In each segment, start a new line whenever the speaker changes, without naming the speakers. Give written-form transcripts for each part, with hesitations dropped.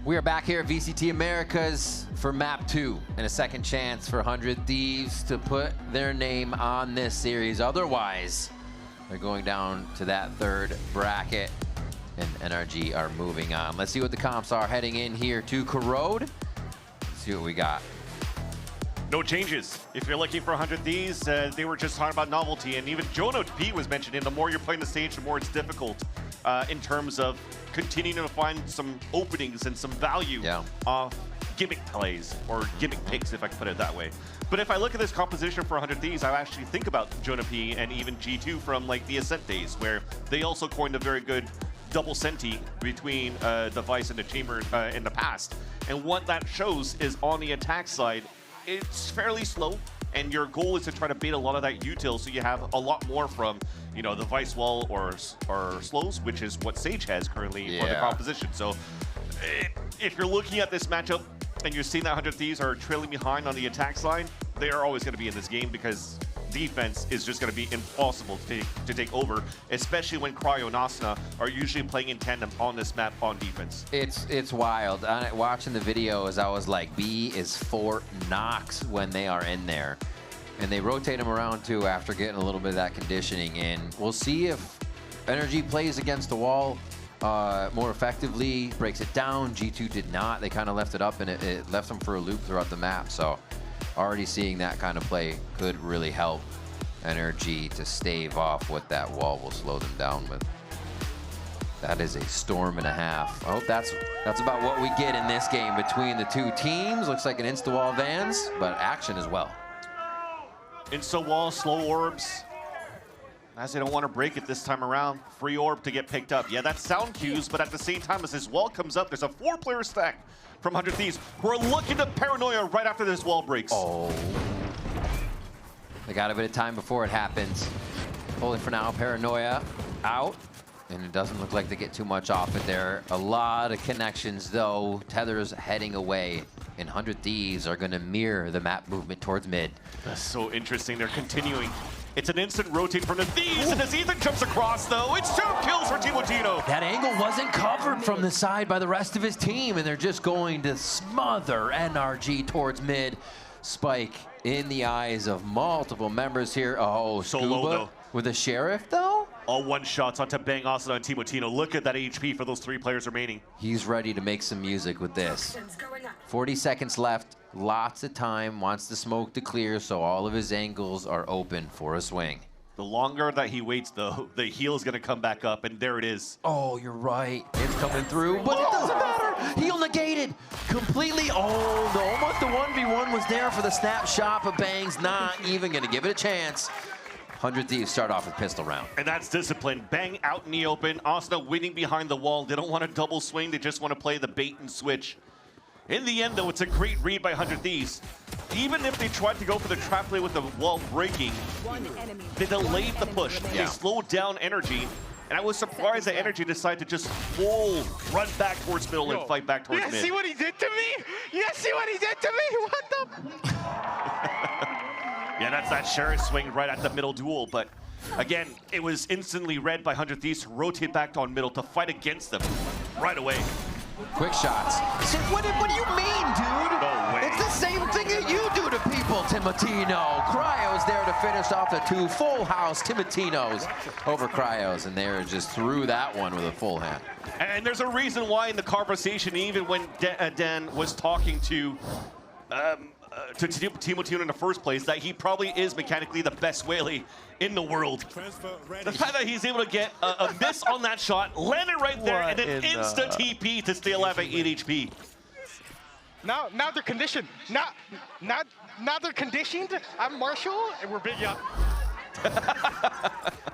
We are back here at VCT Americas for map 2 and a second chance for 100 Thieves to put their name on this series. Otherwise, they're going down to that third bracket and NRG are moving on. Let's see what the comps are heading in here to Corrode. See what we got.
No changes. If you're looking for 100 Thieves, they were just talking about novelty, and even Jono P was mentioning the more you're playing the stage, the more it's difficult in terms of continuing to find some openings and some value off gimmick plays, or gimmick picks, if I can put it that way. But if I look at this composition for 100 Thieves, I actually think about Jono P and even G2 from like the Ascent days, where they also coined a very good double senti between the Vice and the Chamber in the past. And what that shows is on the attack side, it's fairly slow, and your goal is to try to bait a lot of that util, so you have a lot more from, you know, the Vice wall or slows, which is what Sage has currently for the composition. So if you're looking at this matchup and you're seeing that 100 Thieves are trailing behind on the attack side, they are always going to be in this game because defense is just going to be impossible to take over, especially when Cryo and Asuna are usually playing in tandem on this map on defense.
It's wild. Watching the videos, I was like, B is Fort Knox when they are in there. And they rotate them around too after getting a little bit of that conditioning. And we'll see if NRG plays against the wall more effectively, breaks it down. G2 did not. They kind of left it up, and it left them for a loop throughout the map. So already seeing that kind of play could really help NRG to stave off what that wall will slow them down with. That is a storm and a half. I hope that's about what we get in this game between the two teams. Looks like an insta-wall Vans, but action as well.
Insta-wall, slow orbs, as they don't want to break it this time around. Free orb to get picked up. Yeah, that's sound cues, but at the same time, as this wall comes up, there's a 4-player stack from 100 Thieves who are looking to paranoia right after this wall breaks.
Oh. They got a bit of time before it happens. Holding for now, paranoia out. And it doesn't look like they get too much off it there. A lot of connections though. Tether's heading away. And 100 Thieves are gonna mirror the map movement towards mid.
That's so interesting, they're continuing. It's an instant rotate from the Thieves, and as Ethan jumps across, though, it's 2 kills for Timotino.
That angle wasn't covered from the side by the rest of his team, and they're just going to smother NRG towards mid. Spike in the eyes of multiple members here. Oh,
so
Scuba
low, though.
With a Sheriff, though?
All one-shots onto Bang Asuna and Timotino. Look at that HP for those 3 players remaining.
He's ready to make some music with this. 40 seconds left. Lots of time, wants the smoke to clear, so all of his angles are open for a swing.
The longer that he waits, though, the heal is going to come back up, and there it is.
Oh, you're right. It's coming through, but it doesn't matter. Heal negated completely. Oh, no, almost the 1v1 was there for the snapshot, but Bang's not even going to give it a chance. 100 Thieves start off with pistol round.
And that's discipline. Bang out in the open. Asuna waiting behind the wall. They don't want to double swing. They just want to play the bait and switch. In the end, though, it's a great read by 100 Thieves. Even if they tried to go for the trap play with the wall breaking, they delayed the push. They slowed down NRG. And I was surprised that NRG decided to just full run back towards middle and fight back towards mid.
You see what he did to me? You see what he did to me? What the?
Yeah, that's that Sheriff swing right at the middle duel. But again, it was instantly read by 100 Thieves to rotate back on middle to fight against them right away.
Quick shots. What do you mean, dude?
No way.
It's the same thing that you do to people, Timotino. Cryo's there to finish off the 2 full house Timotinos over Cryos, and they're just through that one with a full hand.
And there's a reason why in the conversation, even when Dan was talking to Timotino in the first place, that he probably is mechanically the best whaley in the world. The fact that he's able to get a miss on that shot, land it right there, and then insta TP to stay alive at 8 HP.
Now they're conditioned. Now they're conditioned. I'm Marshall, and we're big up.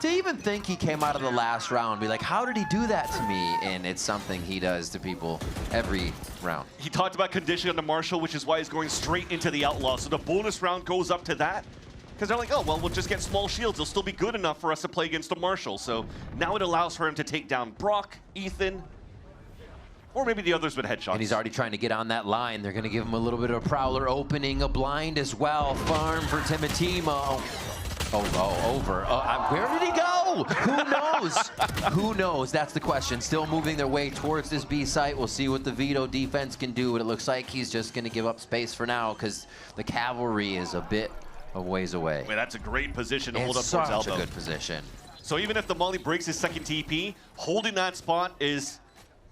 To even think he came out of the last round, be like, how did he do that to me? And it's something he does to people every round.
He talked about conditioning on the Marshall, which is why he's going straight into the Outlaw. So the bonus round goes up to that. Because they're like, oh, well, we'll just get small shields. They'll still be good enough for us to play against the Marshall. So now it allows for him to take down Brock, Ethan, or maybe the others with headshots.
And he's already trying to get on that line. They're going to give him a little bit of a prowler opening, a blind as well. Farm for Timotimo. Oh, over. Where did he go? Who knows? Who knows? That's the question. Still moving their way towards this B site. We'll see what the Vito defense can do, but it looks like he's just going to give up space for now because the cavalry is a bit of ways away.
Wait, that's a great position to hold up towards elbow.
Such a good position.
So even if the Molly breaks his second TP, holding that spot is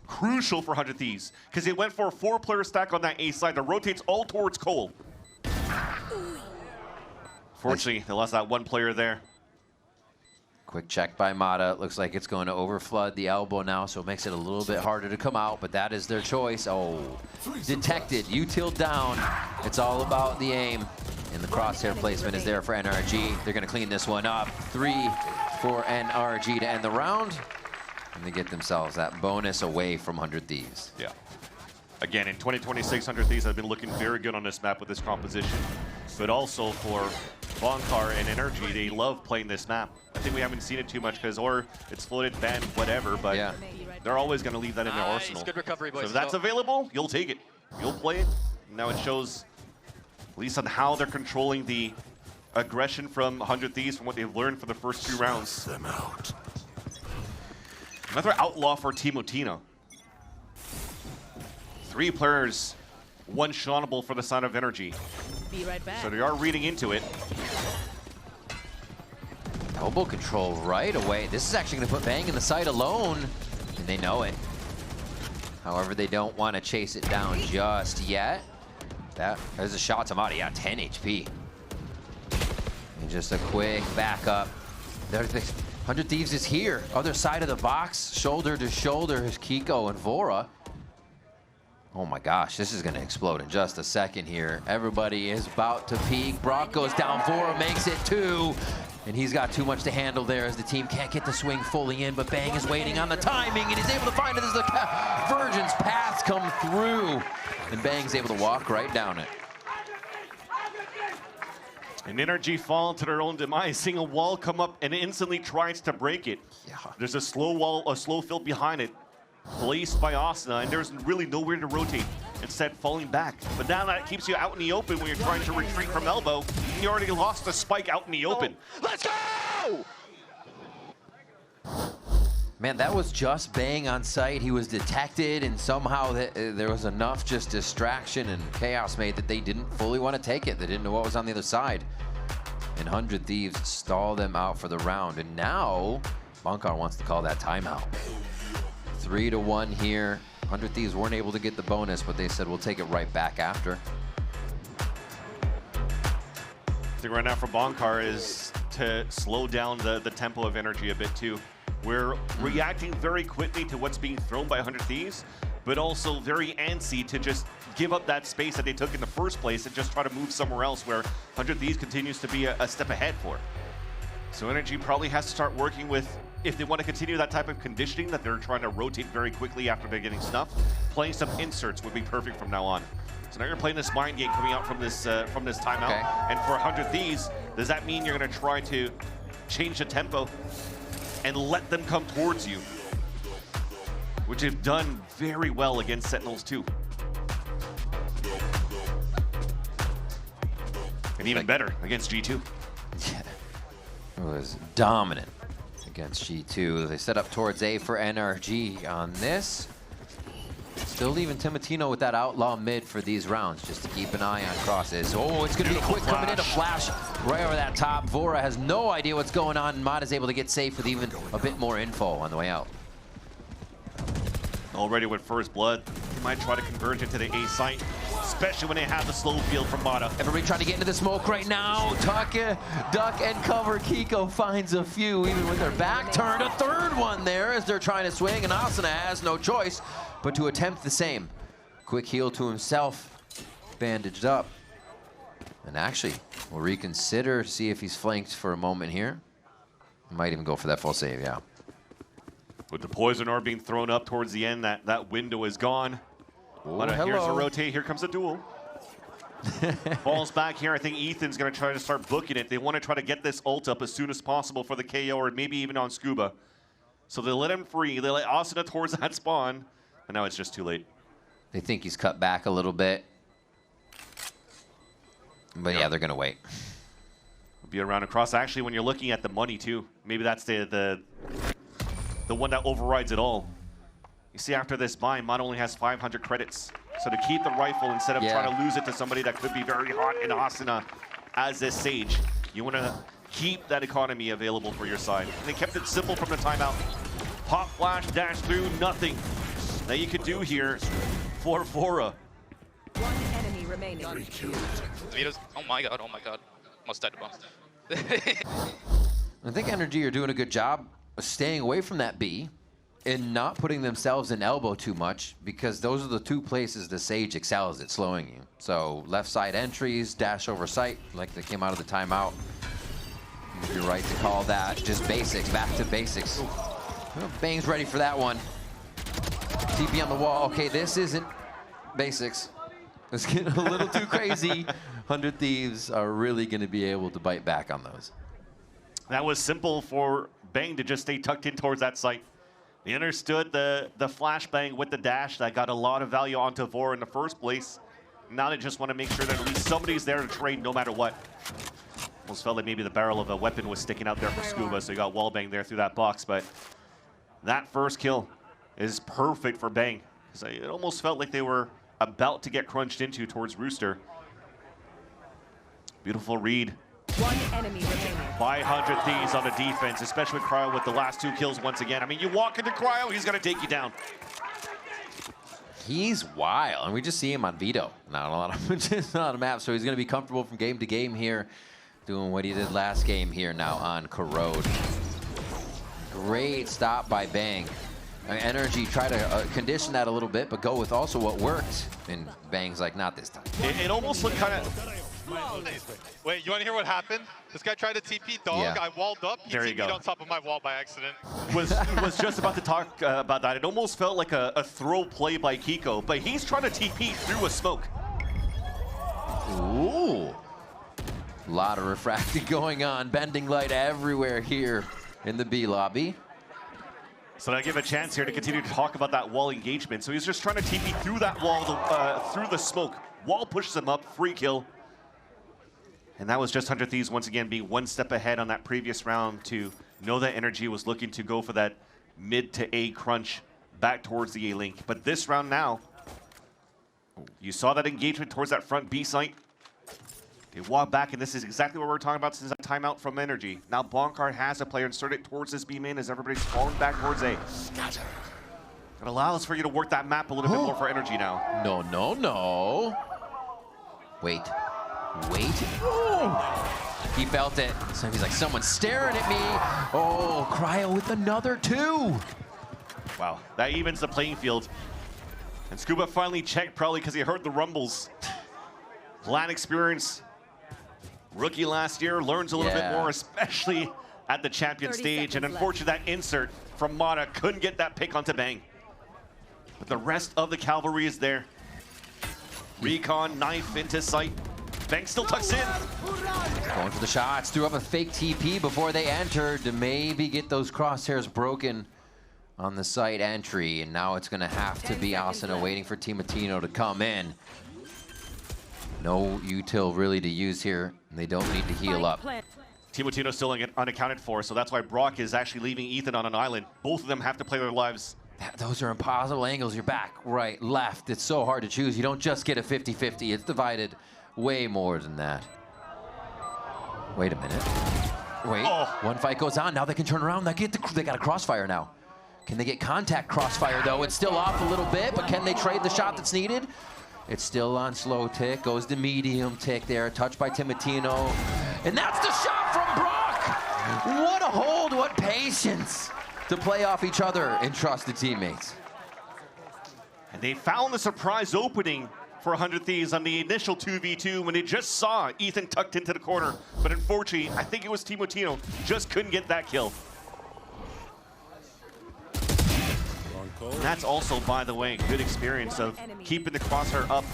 crucial for 100 Thieves because they went for a 4-player stack on that A side that rotates all towards Cole. Fortunately, they lost that 1 player there.
Quick check by Mata. Looks like it's going to overflood the elbow now, so it makes it a little bit harder to come out, but that is their choice. Oh, detected. Util down. It's all about the aim. And the crosshair placement is there for NRG. They're going to clean this one up. 3 for NRG to end the round. And they get themselves that bonus away from 100 Thieves.
Yeah. Again, in 2026, 100 Thieves have been looking very good on this map with this composition. But also for Bonkar and NRG, they love playing this map. I think we haven't seen it too much because, or it's floated, banned, whatever, but yeah, they're always going to leave that in their arsenal.
Good recovery, boys.
So if that's available, you'll take it. You'll play it. Now it shows, at least on how they're controlling the aggression from 100 Thieves from what they've learned for the first 2 rounds. Another outlaw for Timotino. 3 players, 1 shotable for the side of NRG.
Be right back.
So they are reading into it.
Elbow control right away. This is actually going to put Bang in the site alone, and they know it. However, they don't want to chase it down just yet. There's a shot to Mata. Yeah, 10 HP. And just a quick backup. 100 Thieves is here. Other side of the box, shoulder to shoulder, is Kiko and Vora. Oh my gosh, this is going to explode in just a second here. Everybody is about to peak. Brock goes down, Vora makes it 2. And he's got too much to handle there as the team can't get the swing fully in, but Bang is waiting on the timing, and he's able to find it as the Virgin's paths come through. And Bang's able to walk right down it.
And NRG fall to their own demise, seeing a wall come up and instantly tries to break it.
Yeah.
There's a slow wall, a slow fill behind it, placed by Asuna, and there's really nowhere to rotate, instead falling back. But now that keeps you out in the open when you're trying to retreat from elbow, and you already lost the spike out in the open.
Let's go!
Man, that was just Bang on site. He was detected, and somehow there was enough just distraction and chaos made that they didn't fully want to take it. They didn't know what was on the other side. And 100 Thieves stall them out for the round. And now, Bonkar wants to call that timeout. 3-1 here. 100 Thieves weren't able to get the bonus, but they said we'll take it right back after.
I think right now for Bonkar is to slow down the tempo of energy a bit too. We're reacting very quickly to what's being thrown by 100 Thieves, but also very antsy to just give up that space that they took in the first place and just try to move somewhere else where 100 Thieves continues to be a step ahead for. So NRG probably has to start working with, if they want to continue that type of conditioning that they're trying to rotate very quickly after they're getting snuffed, playing some inserts would be perfect from now on. So now you're playing this mind game coming out from this timeout.
Okay.
And for 100 Thieves, does that mean you're going to try to change the tempo and let them come towards you, which they've done very well against Sentinels too. And even better against G2.
Yeah, it was dominant against G2. They set up towards A for NRG on this. Still leaving Timotino with that outlaw mid for these rounds, just to keep an eye on crosses. Oh, it's going to be a quick coming in, a flash right over that top. Vora has no idea what's going on, and Mod is able to get safe with even a bit more info on the way out.
Already with first blood, he might try to converge into the A site, especially when they have the slow field from Mata.
Everybody trying to get into the smoke right now. Duck and cover. Kiko finds a few, even with their back turned. A third one there as they're trying to swing, and Asuna has no choice but to attempt the same. Quick heal to himself, bandaged up. And actually, we'll reconsider, see if he's flanked for a moment here. Might even go for that full save, yeah.
With the poison orb being thrown up towards the end, that window is gone.
Ooh,
Here's a rotate, here comes a duel. Falls back here, I think Ethan's gonna try to start booking it. They wanna try to get this ult up as soon as possible for the KO, or maybe even on Scuba. So they let him free, they let Asuna towards that spawn, and now it's just too late.
They think he's cut back a little bit. But yeah, they're gonna wait.
Be around across. Actually, when you're looking at the money too, maybe that's the one that overrides it all. You see, after this buy, Mod only has 500 credits. So to keep the rifle instead of trying to lose it to somebody that could be very hot in Asuna as this Sage, you want to keep that economy available for your side. And they kept it simple from the timeout. Pop flash, dash through, nothing that you could do here for Fora.
One enemy remaining.
Oh my god, oh my god. Almost died to bomb.
I think NRG are doing a good job of staying away from that B and not putting themselves in elbow too much, because those are the two places the Sage excels at slowing you. So left side entries, dash over sight, like they came out of the timeout. You're right to call that just basics, back to basics. Well, Bang's ready for that one. TP on the wall. Okay, this isn't basics. It's getting a little too crazy. 100 Thieves are really going to be able to bite back on those.
That was simple for Bang to just stay tucked in towards that site. They understood the flashbang with the dash that got a lot of value onto Vor in the first place. Now they just want to make sure that at least somebody's there to trade no matter what. Almost felt like maybe the barrel of a weapon was sticking out there for Scuba, so you got wall bang there through that box. But that first kill is perfect for Bang. It almost felt like they were about to get crunched into towards Rooster. Beautiful read.
One enemy remaining.
By 100 Thieves on the defense, especially with Cryo with the last two kills once again. I mean, you walk into Cryo, he's going to take you down.
He's wild, and we just see him on Vito. Not a lot of on a map, so he's going to be comfortable from game to game here, doing what he did last game here now on Corrode. Great stop by Bang. NRG try to condition that a little bit, but go with also what worked. And Bang's like, not this time.
It almost looked kind of...
Wait, you want to hear what happened? This guy tried to TP dog.
Yeah.
I walled up. He
There you
TP'd
go.
on top of my wall by accident.
was just about to talk about that. It almost felt like a throw play by Kiko, but he's trying to TP through a smoke.
Ooh. A lot of refracting going on. Bending light everywhere here in the B lobby.
So I give a chance here to continue to talk about that wall engagement. So he's just trying to TP through that wall, through the smoke. Wall pushes him up, free kill. And that was just 100 Thieves once again being one step ahead on that previous round to know that NRG was looking to go for that mid to A crunch back towards the A link. But this round now, you saw that engagement towards that front B site. They walk back, and this is exactly what we're talking about since that timeout from NRG. Now Bonkard has a player inserted towards this B main as everybody's falling back towards A. It allows for you to work that map a little bit more for NRG now.
No, no, no. Wait. Wait. Oh. He felt it. So he's like, someone's staring at me. Oh, Cryo with another two.
Wow, that evens the playing field. And Scuba finally checked, probably because he heard the rumbles. LAN experience. Rookie last year, learns a little bit more, especially at the champion stage. And unfortunately, that insert from Mata couldn't get that pick onto Bang. But the rest of the cavalry is there. Recon, knife into sight. Bang still tucks in.
Going for the shots, threw up a fake TP before they entered to maybe get those crosshairs broken on the site entry. And now it's gonna have to be Asuna waiting for Timatino to come in. No util really to use here, and they don't need to heal up.
Timotino still unaccounted for, so that's why Brock is actually leaving Ethan on an island. Both of them have to play their lives.
Those are impossible angles. You're back, right, left. It's so hard to choose. You don't just get a 50-50. It's divided way more than that. Wait a minute. Wait, one fight goes on. Now they can turn around. They got a crossfire now. Can they get contact crossfire, though? It's still off a little bit, but can they trade the shot that's needed? It's still on slow tick, goes to medium tick there, touched by Timatino. And that's the shot from Brock! What a hold, what patience to play off each other and trust the teammates.
And they found the surprise opening for 100 Thieves on the initial 2v2 when they just saw Ethan tucked into the corner. But unfortunately, I think it was Timotino, just couldn't get that kill. And that's also, by the way, good experience of keeping the crosshair up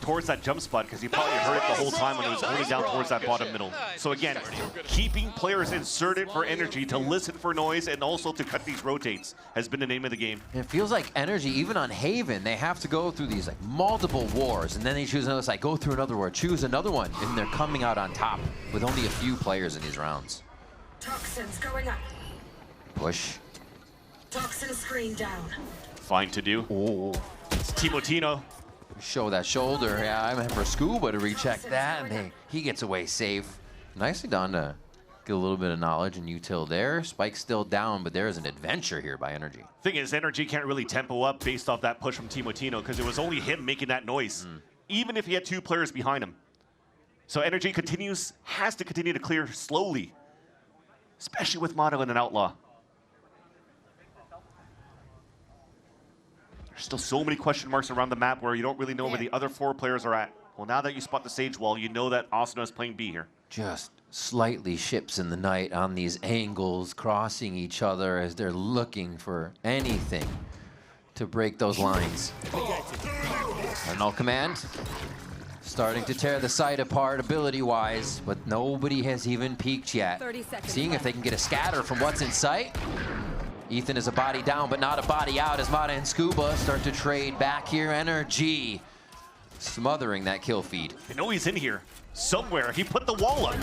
towards that jump spot because he probably heard it the whole time when he was holding down towards that bottom middle. So again, keeping players inserted for NRG to listen for noise and also to cut these rotates has been the name of the game.
And it feels like NRG, even on Haven, they have to go through these like multiple wars, and then they choose another side, go through another war, choose another one, and they're coming out on top with only a few players in these rounds.
Toxins going up.
Push.
Toxin screen down.
Fine to do.
Oh.
It's Timotino.
Show that shoulder. Yeah, I'm in for Scuba to recheck that, and he gets away safe. Nicely done to get a little bit of knowledge and util there. Spike's still down, but there is an adventure here by NRG.
Thing is, NRG can't really tempo up based off that push from Timotino because it was only him making that noise, even if he had 2 players behind him. So NRG has to continue to clear slowly, especially with Mono and an Outlaw. There's still so many question marks around the map where you don't really know where the other 4 players are at. Well, now that you spot the Sage Wall, you know that Asuna is playing B here.
Just slightly ships in the night on these angles, crossing each other as they're looking for anything to break those lines. And null command, starting to tear the site apart ability-wise, but nobody has even peeked yet.
30 seconds
Seeing if they can get a scatter from what's in sight. Ethan is a body down, but not a body out as Mata and Scuba start to trade back here. NRG smothering that kill feed.
You know he's in here somewhere. He put the wall up.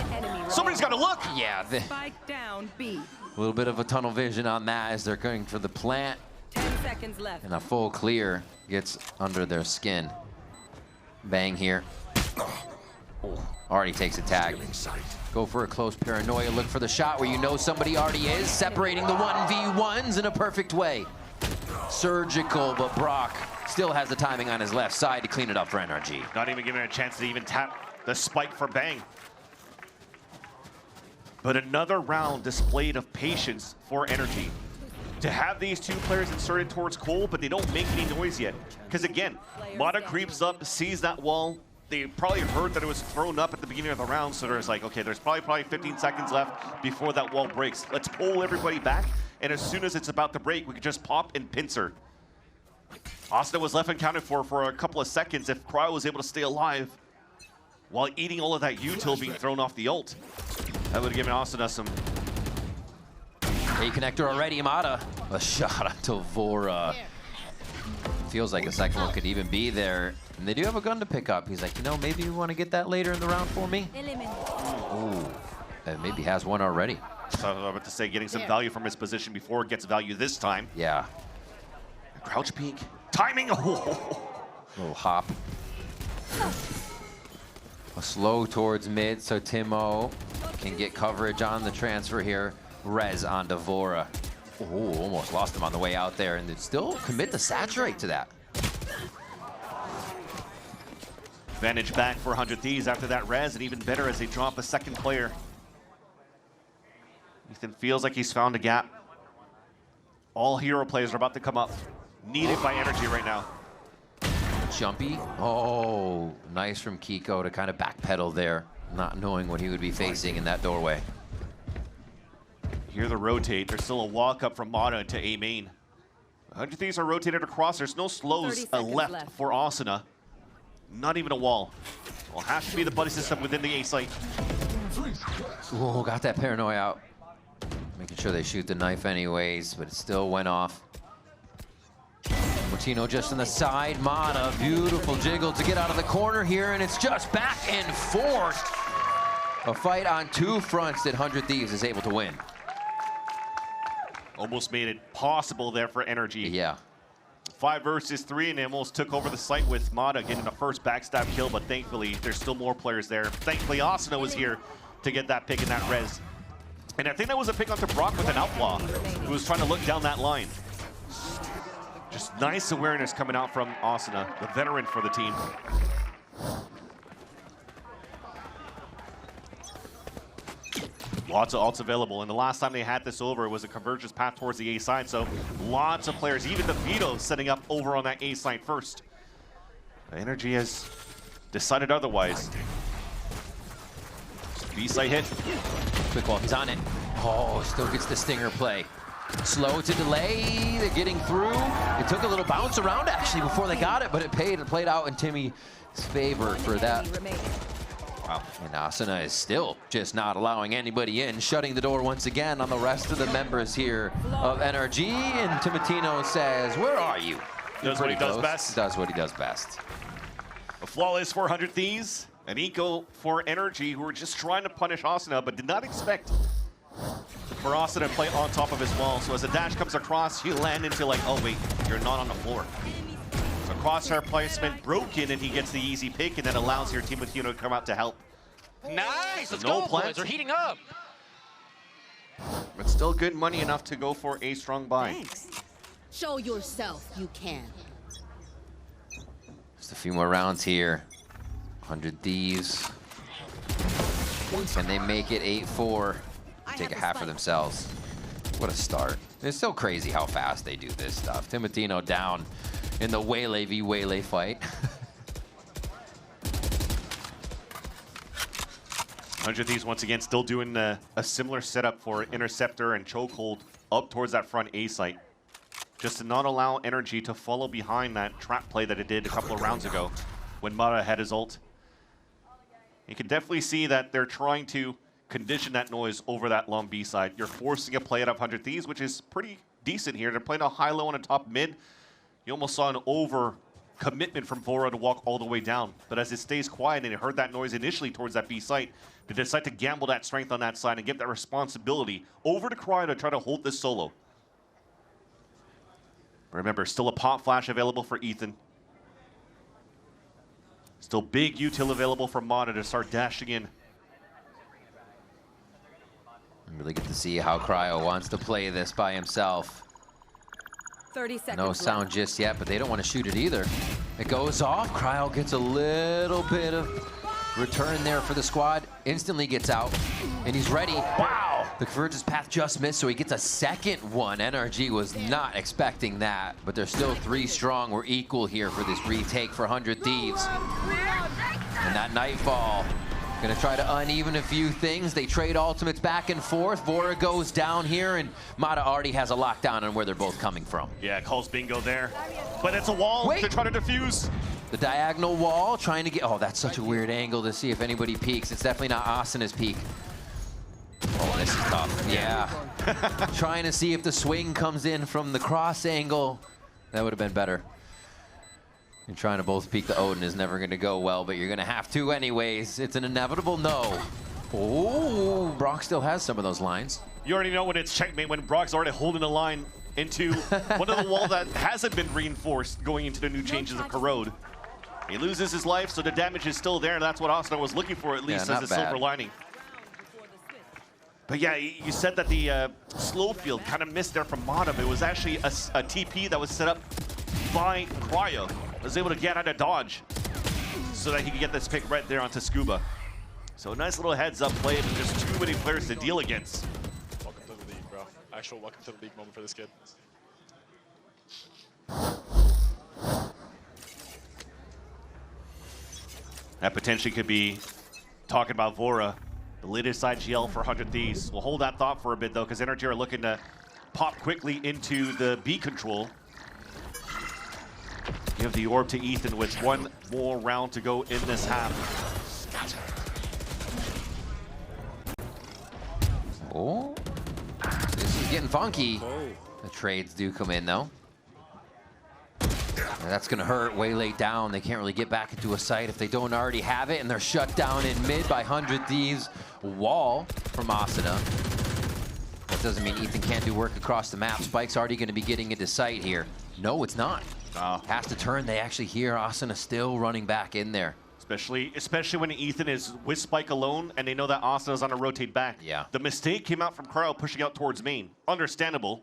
Somebody's got to look.
Yeah,
Spike down B.
a little bit of a tunnel vision on that as they're going for the plant.
10 seconds left.
And a full clear gets under their skin. Bang here. Oh, already takes a tag. Go for a close paranoia. Look for the shot where you know somebody already is. Separating the 1v1s in a perfect way. Surgical, but Brock still has the timing on his left side to clean it up for NRG.
Not even giving it a chance to even tap the spike for Bang. But another round displayed of patience for NRG. To have these 2 players inserted towards Cole, but they don't make any noise yet. Because again, Mata creeps up, sees that wall. They probably heard that it was thrown up at the beginning of the round, so there's like, okay, there's probably 15 seconds left before that wall breaks. Let's pull everybody back, and as soon as it's about to break, we can just pop and pincer. Asuna was left unaccounted for a couple of seconds if Cryo was able to stay alive while eating all of that util being thrown off the ult. That would have given Asuna some...
A connector already, Mata. A shot onto Vora. Feels like a second one could even be there. And they do have a gun to pick up. He's like, you know, maybe you want to get that later in the round for me? Ooh, and maybe has one already.
So I was about to say, getting some value from his position before it gets value this time.
Yeah.
Crouch peek. Timing! Oh.
Little hop. A slow towards mid, so Timo can get coverage on the transfer here. Rez on Devora. Oh, almost lost him on the way out there, and they still commit to saturate to that.
Advantage back for 100 Thieves after that res, and even better as they drop a second player. Ethan feels like he's found a gap. All hero players are about to come up. Needed by NRG right now.
Jumpy. Oh, nice from Kiko to kind of backpedal there, not knowing what he would be facing in that doorway.
Hear the rotate. There's still a walk up from Mata to A main. 100 Thieves are rotated across. There's no slows left for Asuna. Not even a wall. Will have to be the buddy system within the A site.
Oh, got that paranoia out. Making sure they shoot the knife anyways, but it still went off. Martino just on the side. Mata, beautiful jiggle to get out of the corner here, and it's just back and forth. A fight on 2 fronts that 100 Thieves is able to win.
Almost made it possible there for NRG.
Yeah.
5 versus 3, and they almost took over the site with Mata getting the first backstab kill, but thankfully there's still more players there. Thankfully Asuna was here to get that pick in that res. And I think that was a pick onto Brock with an outlaw who was trying to look down that line. Just nice awareness coming out from Asuna, the veteran for the team. Lots of ults available, and the last time they had this over, it was a convergence path towards the A side, so lots of players, even the Vito setting up over on that A side first. NRG has decided otherwise. B side hit.
Quick wall, he's on it. Oh, still gets the stinger play. Slow to delay, they're getting through. It took a little bounce around actually before they got it, but it played out in Timmy's favor for that. Wow. And Asuna is still just not allowing anybody in, shutting the door once again on the rest of the members here of NRG. And Timotino says, where are you?
Does what he does best.
Does what he does best.
A flawless 400 Thieves, an eco for NRG, who were just trying to punish Asuna, but did not expect for Asuna to play on top of his wall. So as the dash comes across, you land into like, oh wait, you're not on the floor. So crosshair placement broken, and he gets the easy pick, and then allows your Timotino to come out to help.
Nice, let's
No
go,
plant.
boys. We're heating up.
But still good money enough to go for a strong buy.
Thanks. Show yourself you can.
Just a few more rounds here. 100 Thieves. Can they make it 8-4? Take a half for themselves. What a start. It's so crazy how fast they do this stuff. Timotino down in the Waylay v Waylay fight.
100 Thieves once again still doing a similar setup for Interceptor and Chokehold up towards that front A site. Just to not allow NRG to follow behind that trap play that it did a couple of rounds ago when Mata had his ult. You can definitely see that they're trying to condition that noise over that long B side. You're forcing a play out of 100 Thieves, which is pretty decent here. They're playing a high-low and a top mid. You almost saw an over commitment from Vora to walk all the way down. But as it stays quiet and it heard that noise initially towards that B site, they decide to gamble that strength on that side and give that responsibility over to Cryo to try to hold this solo. Remember, still a pop flash available for Ethan. Still big util available for Mata to start dashing in.
Really get to see how Cryo wants to play this by himself.
30 seconds
No
left.
sound just yet, but they don't want to shoot it either. It goes off. Cryo gets a little bit of return there for the squad. Instantly gets out, and he's ready. Wow! The Convergence path just missed, so he gets a second one. NRG was not expecting that, but they're still 3 strong. We're equal here for this retake for 100 Thieves. And that Nightfall gonna try to uneven a few things. They trade ultimates back and forth. Vora goes down here, and Mata already has a lockdown on where they're both coming from.
Yeah, calls bingo there. But it's a wall to try to defuse.
The diagonal wall, trying to get... Oh, that's such a weird angle to see if anybody peeks. It's definitely not Asuna's peak. Oh, this is tough. Yeah. Trying to see if the swing comes in from the cross angle. That would have been better. And trying to both peek the Odin is never going to go well, but you're going to have to anyways. It's an inevitable no. Oh, Brock still has some of those lines.
You already know when it's checkmate, when Brock's already holding a line into one of the wall that hasn't been reinforced going into the new changes of Corrode. He loses his life, so the damage is still there, and that's what Asuna was looking for, at least, as a silver lining. But yeah, you said that the slow field kind of missed there from Mata, but it was actually a TP that was set up by Cryo. Was able to get out of dodge so that he could get this pick right there onto Scuba. So a nice little heads-up play, but just too many players to deal against.
Welcome to the league, bro. Actual welcome to the league moment for this kid.
That potentially could be talking about Vora, the latest IGL for 100 Thieves. We'll hold that thought for a bit, though, because NRG are looking to pop quickly into the B control. Give the orb to Ethan with 1 more round to go in this half.
Oh, this is getting funky. The trades do come in, though. And that's going to hurt. Waylay down. They can't really get back into a site if they don't already have it, and they're shut down in mid by 100 Thieves. Wall from Asuna. That doesn't mean Ethan can't do work across the map. Spike's already going to be getting into sight here. No, it's not. Has to turn. They actually hear Asuna still running back in there.
Especially when Ethan is with Spike alone and they know that Asuna's on a rotate back.
Yeah.
The mistake came out from Cryo pushing out towards main. Understandable.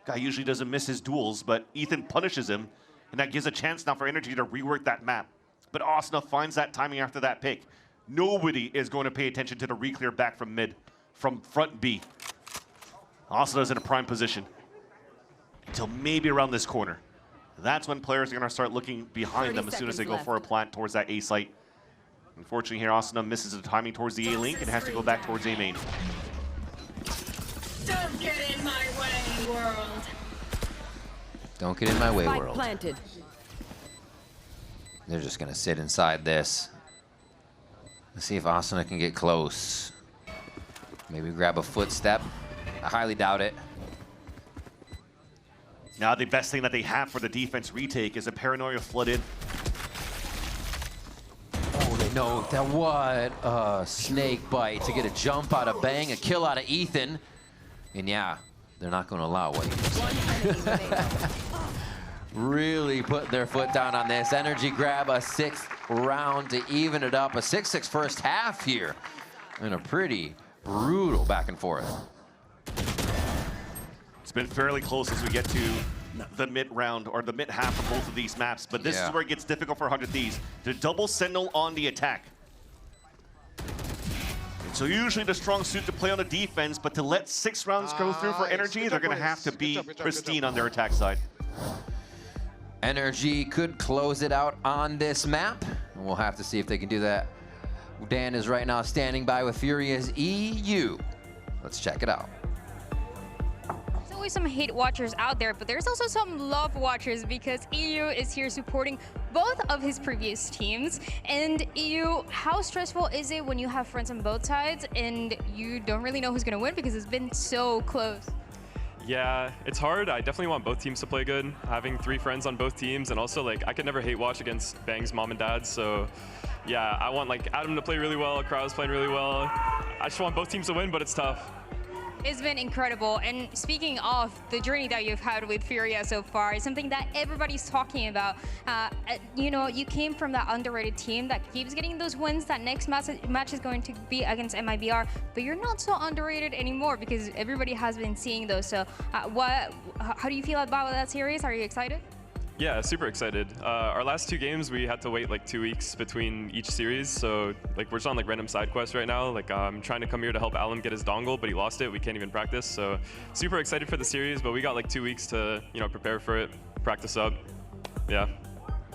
Guy usually doesn't miss his duels, but Ethan punishes him, and that gives a chance now for NRG to rework that map. But Asuna finds that timing after that pick. Nobody is going to pay attention to the re-clear back from mid, from front B. Asuna's in a prime position until maybe around this corner. That's when players are going to start looking behind them as soon as they go for a plant towards that A site. Unfortunately here, Asuna misses the timing towards the A link and has to go back towards A main.
Don't get in my way. world.
Don't get in my way,
Spike
world.
planted.
They're just going to sit inside this. Let's see if Asuna can get close. Maybe grab a footstep. I highly doubt it.
Now the best thing that they have for the defense retake is a paranoia flooded.
Oh, they know that what a snake bite to get a jump out of Bang, a kill out of Ethan. And yeah, they're not going to allow what you really put their foot down on this. NRG grab a 6th round to even it up. A 6-6 first half here. And a pretty brutal back and forth.
It's been fairly close as we get to the mid round or the mid half of both of these maps, but this is where it gets difficult for 100 Thieves. The double sentinel on the attack. And so usually the strong suit to play on the defense, but to let 6 rounds go through for NRG, they're going to have to be pristine on their attack side.
NRG could close it out on this map. And we'll have to see if they can do that. Dan is right now standing by with Furious EU. Let's check it out.
There's always some hate watchers out there, but there's also some love watchers because EU is here supporting both of his previous teams. And EU, how stressful is it when you have friends on both sides and you don't really know who's going to win because it's been so close?
Yeah, it's hard. I definitely want both teams to play good. Having 3 friends on both teams, and also like I could never hate watch against Bang's mom and dad. So yeah, I want like Adam to play really well, Cryo's playing really well. I just want both teams to win, but it's tough.
It's been incredible. And speaking of the journey that you've had with Furia so far, it's something that everybody's talking about. You know, you came from that underrated team that keeps getting those wins. That next match is going to be against MIBR, but you're not so underrated anymore because everybody has been seeing those. So how do you feel about that series? Are you excited?
Yeah, super excited. Our last 2 games, we had to wait like 2 weeks between each series. So like we're just on like random side quests right now. Like I'm trying to come here to help Alan get his dongle, but he lost it. We can't even practice. So super excited for the series, but we got like 2 weeks to, you know, prepare for it, practice up. Yeah.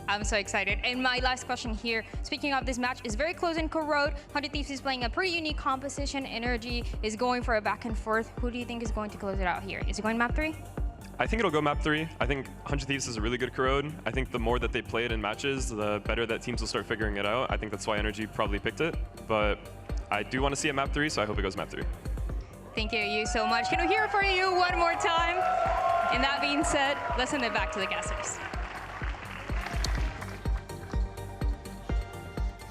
I'm so excited. And my last question here, speaking of this match, is very close in Corrode. 100 Thieves is playing a pretty unique composition. NRG is going for a back and forth. Who do you think is going to close it out here? Is it going map 3?
I think it'll go map 3. I think 100 Thieves is a really good corrode. I think the more that they play it in matches, the better that teams will start figuring it out. I think that's why NRG probably picked it. But I do want to see a map 3, so I hope it goes map 3.
Thank you so much. Can we hear it for you one more time? And that being said, let's send it back to the guesters.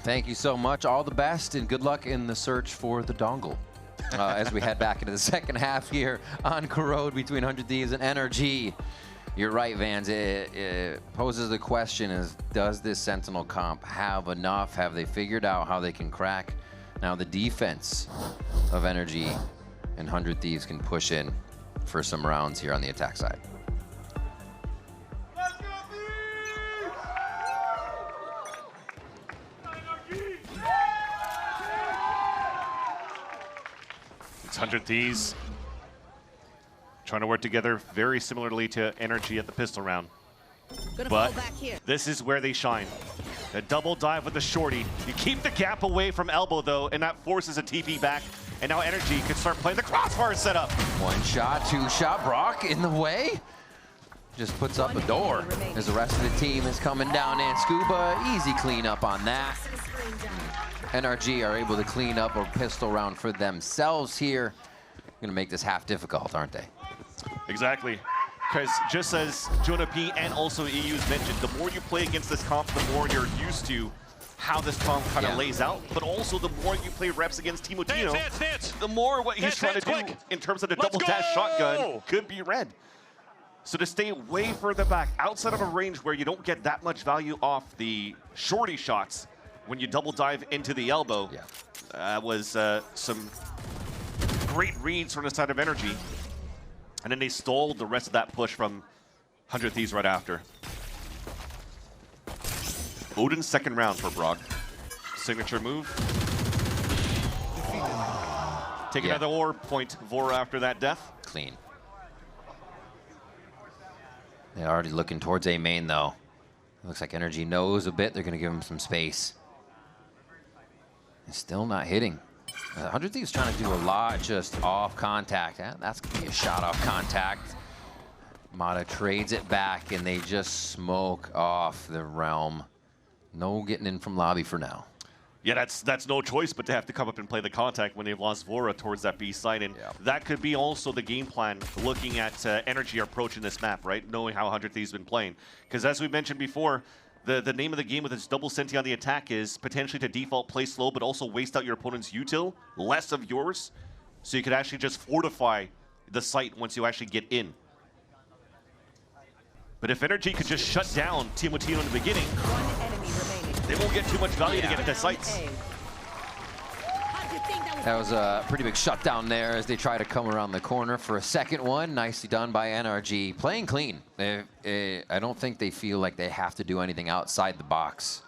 Thank you so much. All the best and good luck in the search for the dongle. As we head back into the second half here on Corrode between 100 Thieves and NRG. You're right, Vans. It poses the question is, does this Sentinel comp have enough? Have they figured out how they can crack? Now the defense of NRG and 100 Thieves can push in for some rounds here on the attack side.
It's 100 Thieves trying to work together very similarly to NRG at the pistol round. But this is where they shine. A double dive with the shorty. You keep the gap away from elbow though, and that forces a TP back. And now NRG can start playing the crossfire setup.
1 shot, 2 shot, Brock in the way. Just puts up a door as the rest of the team is coming down in. Scuba, easy cleanup on that. NRG are able to clean up a pistol round for themselves here. Gonna make this half difficult, aren't they?
Exactly. Because just as Jonah P and also EU's mentioned, the more you play against this comp, the more you're used to how this comp kind of lays out. But also the more you play reps against Timo Tino, the more what he's trying to do in terms of the double dash shotgun could be read. So to stay way further back, outside of a range where you don't get that much value off the shorty shots, when you double dive into the elbow, was some great reads from the side of NRG. And then they stole the rest of that push from 100 Thieves right after. Odin's second round for Brock. Signature move. Take another ore point, Vora after that death.
Clean. They're already looking towards A main though. Looks like NRG knows a bit. They're gonna give him some space. It's still not hitting. 100 Thieves trying to do a lot just off contact. That's gonna be a shot off contact. Mata trades it back, and they just smoke off the realm. No getting in from lobby for now.
Yeah, that's no choice but to have to come up and play the contact when they've lost Vora towards that B side. And that could be also the game plan, looking at NRG approaching this map, right? Knowing how 100 Thieves been playing. Because as we mentioned before, the name of the game with its double Senti on the attack is potentially to default play slow, but also waste out your opponent's util, less of yours, so you could actually just fortify the site once you actually get in. But if NRG could just shut down Timeout in the beginning, they won't get too much value to get into sites.
That was a pretty big shutdown there as they try to come around the corner for a second one. Nicely done by NRG. Playing clean. I don't think they feel like they have to do anything outside the box,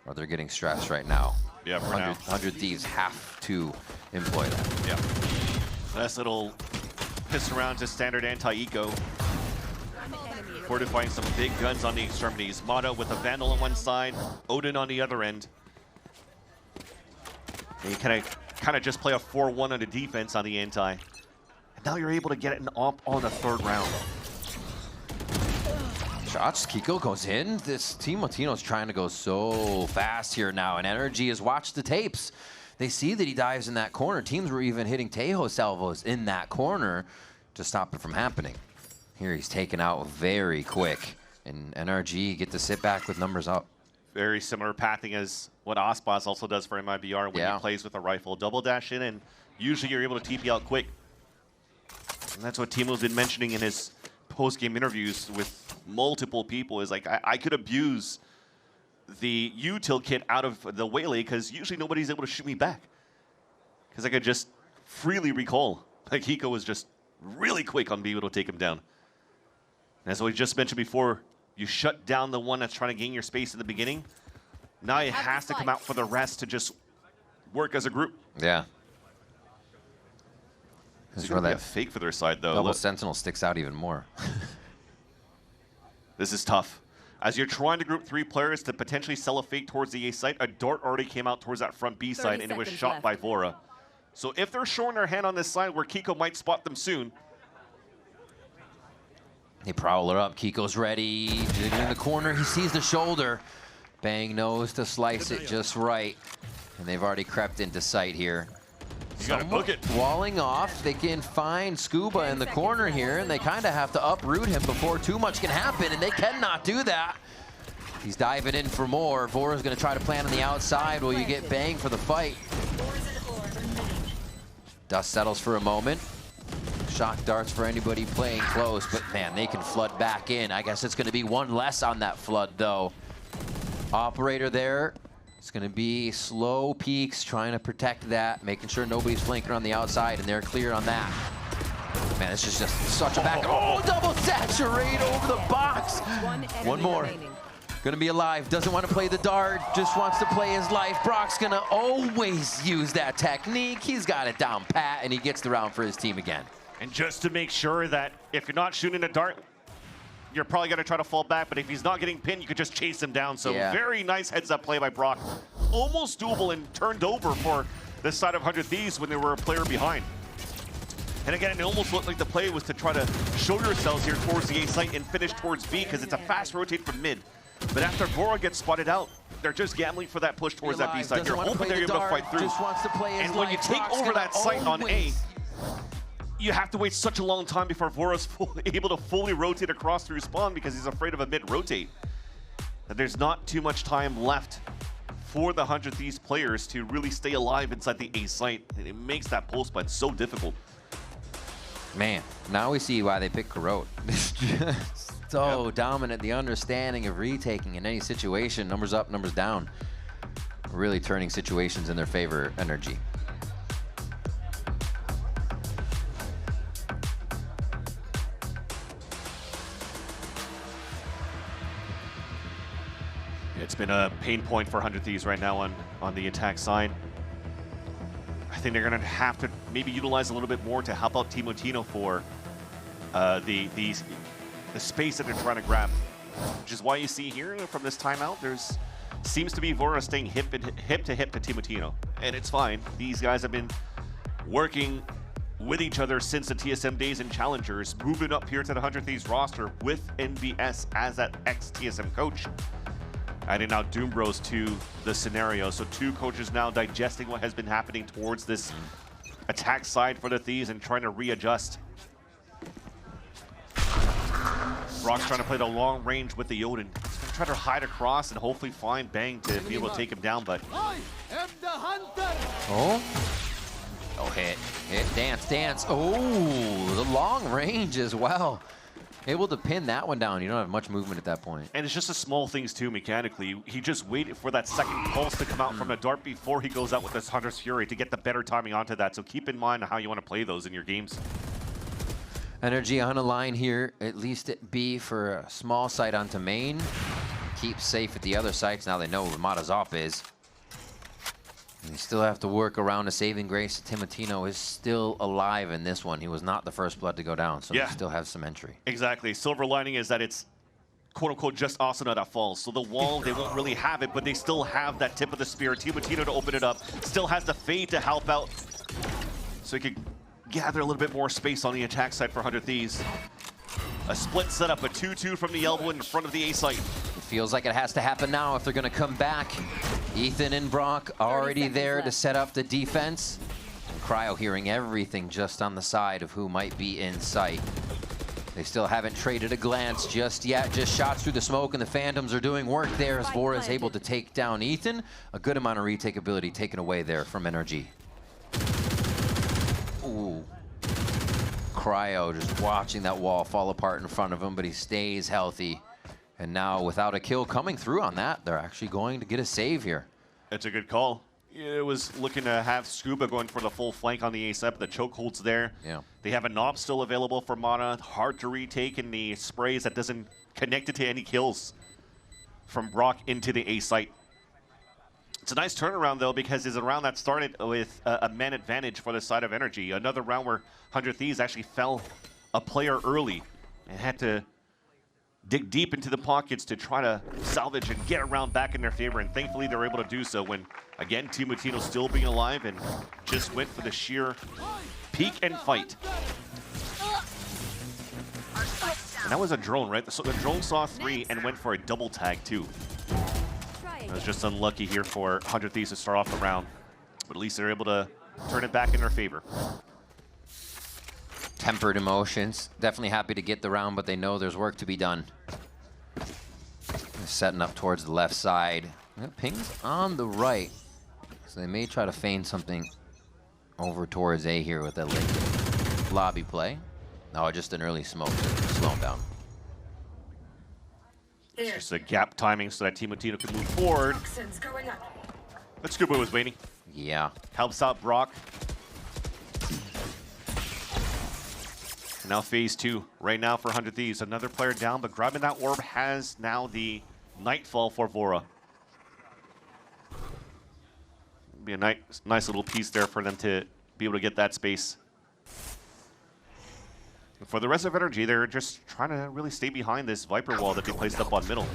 or they're getting stressed right now.
Yeah, for now.
100 Thieves have to employ that.
Yeah. Nice little piss around to standard anti-eco. Fortifying some big guns on the extremities. Mata with a Vandal on one side, Odin on the other end. And you kind of just play a 4-1 on the defense on the anti. And now you're able to get an op on the third round.
Shots, Kiko goes in. This Timeout's trying to go so fast here now, and NRG has watched the tapes. They see that he dives in that corner. Teams were even hitting Tejo salvos in that corner to stop it from happening. Here he's taken out very quick, and NRG get to sit back with numbers up.
Very similar pathing as what Ospas also does for MIBR when he plays with a rifle. Double dash in, and usually you're able to TP out quick. And that's what Timo's been mentioning in his post-game interviews with multiple people, is like, I could abuse the util kit out of the Waylay because usually nobody's able to shoot me back. Because I could just freely recall. Like, Hiko was just really quick on being able to take him down. As we just mentioned before, you shut down the one that's trying to gain your space at the beginning. Now it has to come out for the rest to just work as a group.
Yeah.
This is going to be a fake for their side, though.
Double Sentinel sticks out even more.
This is tough. As you're trying to group 3 players to potentially sell a fake towards the A site, a dart already came out towards that front B side, and it was shot by Vora. So if they're showing their hand on this side where Kiko might spot them soon,
they prowler up. Kiko's ready. Digging in the corner. He sees the shoulder. Bang knows to slice it just right. And they've already crept into sight here.
You gotta book it.
Walling off. They can find Scuba in the corner here, and they kind of have to uproot him before too much can happen, and they cannot do that. He's diving in for more. Vora's going to try to plant on the outside while you get Bang for the fight. Dust settles for a moment. Shock darts for anybody playing close, but man, they can flood back in. I guess it's going to be one less on that flood, though. Operator there. It's going to be slow peaks, trying to protect that, making sure nobody's flanking on the outside, and they're clear on that. Man, this is just such a back. Oh, double saturate over the box. One more. Gonna be alive, doesn't want to play the dart, just wants to play his life. Brock's gonna always use that technique. He's got it down pat, and he gets the round for his team again.
and just to make sure that if you're not shooting a dart, you're probably gonna try to fall back, but if he's not getting pinned, you could just chase him down. So very nice heads-up play by Brock. Almost doable and turned over for this side of 100 Thieves when they were a player behind. And again, it almost looked like the play was to try to show yourselves here towards the A site and finish towards B, because it's a fast rotate from mid. But after Vora gets spotted out, they're just gambling for that push towards that B side. You're hoping they're able to fight through. And when you take over that site on A, you have to wait such a long time before Vora's able to fully rotate across through spawn, because he's afraid of a mid-rotate. That there's not too much time left for the 100 Thieves players to really stay alive inside the A site. And it makes that pulse button so difficult.
Man, now we see why they picked Cryo. Just so dominant, the understanding of retaking in any situation, numbers up, numbers down. Really turning situations in their favor, NRG.
It's been a pain point for 100 Thieves right now on the attack side. I think they're going to have to maybe utilize a little bit more to help out Timeout for the space that they're trying to grab, which is why you see here from this timeout, there's seems to be Vora staying hip to hip to Timeout, and it's fine. These guys have been working with each other since the TSM days and challengers, moving up here to the 100 Thieves roster with NBS as that ex-TSM coach. Adding now Doom Bros to the scenario. So 2 coaches now digesting what has been happening towards this attack side for the Thieves and trying to readjust. Brock's trying to play the long range with the Odin. He's going to try to hide across and hopefully find Bang to be able to take him down, but...
Oh, hit, dance. Oh, the long range as well. Able to pin that one down. You don't have much movement at that point.
And it's just the small things too, mechanically. He just waited for that second pulse to come out from the dart before he goes out with this Hunter's Fury to get the better timing onto that. So keep in mind how you want to play those in your games.
NRG on a line here, at least at B for a small sight onto main. Keep safe at the other sites. Now they know where Mata's off is. And they still have to work around a saving grace. Timotino is still alive in this one. He was not the first blood to go down, so they still have some entry.
Exactly. Silver lining is that it's quote-unquote just Asuna that falls. So the wall, they won't really have it, but they still have that tip of the spear. Timotino to open it up. Still has the Fade to help out. So he could gather a little bit more space on the attack side for 100 Thieves. A split setup, a 2-2 from the elbow in front of the A site.
It feels like it has to happen now if they're going to come back. Ethan and Brock already there to set up the defense. And Cryo hearing everything just on the side of who might be in sight. They still haven't traded a glance just yet. Just shots through the smoke, and the Phantoms are doing work there as Vora is able to take down Ethan. A good amount of retake ability taken away there from NRG. Ooh. Cryo just watching that wall fall apart in front of him, but he stays healthy. And now, without a kill coming through on that, they're actually going to get a save here.
That's a good call. It was looking to have Scuba going for the full flank on the ace up. The chokehold's there.
Yeah.
They have a knob still available for Mana. Hard to retake in the sprays that doesn't connect it to any kills from Brock into the A site. It's a nice turnaround, though, because it's a round that started with a man advantage for the side of NRG. Another round where 100 Thieves actually fell a player early and had to dig deep into the pockets to try to salvage and get around back in their favor. And thankfully, they're able to do so when, again, Timotino still being alive and just went for the sheer peek and fight. And that was a drone, right? So the drone saw 3 and went for a double tag, too. It was just unlucky here for 100 Thieves to start off the round. But at least they're able to turn it back in their favor.
Tempered emotions. Definitely happy to get the round, but they know there's work to be done. They're setting up towards the left side. Ping's on the right. So they may try to feign something over towards A here with that late lobby play. No, just an early smoke to slow him down.
It's just a gap timing so that Timotino can move forward. But Scuba was waiting.
Yeah.
Helps out Brock. And now phase 2 right now for 100 Thieves. Another player down, but grabbing that orb has now the Nightfall for Vora. Be a nice little piece there for them to be able to get that space. For the rest of NRG, they're just trying to really stay behind this Viper wall that they placed up on middle.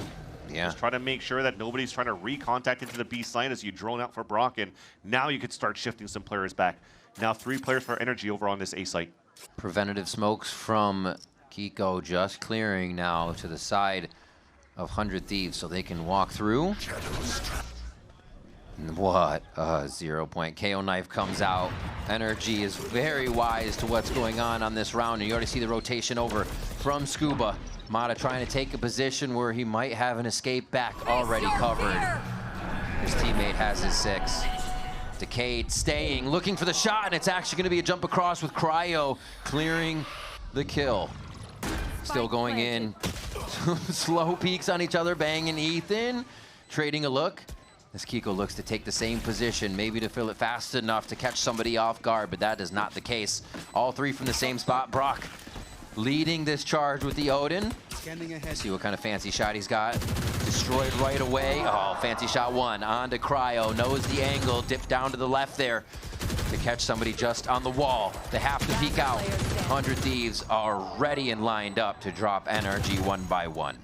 Yeah.
Just try to make sure that nobody's trying to recontact into the B side as you drone out for Brock, and now you could start shifting some players back. Now 3 players for NRG over on this A site.
Preventative smokes from Kiko just clearing now to the side of 100 Thieves so they can walk through. What a 0 point. KO knife comes out. NRG is very wise to what's going on this round, and you already see the rotation over from Scuba. Mata trying to take a position where he might have an escape back already covered. His teammate has his 6. Decade staying, looking for the shot, and it's actually going to be a jump across with Cryo clearing the kill. Still going in. Slow peeks on each other, Bang and Ethan trading a look. As Kiko looks to take the same position, maybe to fill it fast enough to catch somebody off guard, but that is not the case. All 3 from the same spot. Brock leading this charge with the Odin. See what kind of fancy shot he's got. Destroyed right away. Oh, fancy shot 1 onto Cryo. Knows the angle, dipped down to the left there to catch somebody just on the wall. They have to peek out. 100 Thieves are ready and lined up to drop NRG 1 by 1.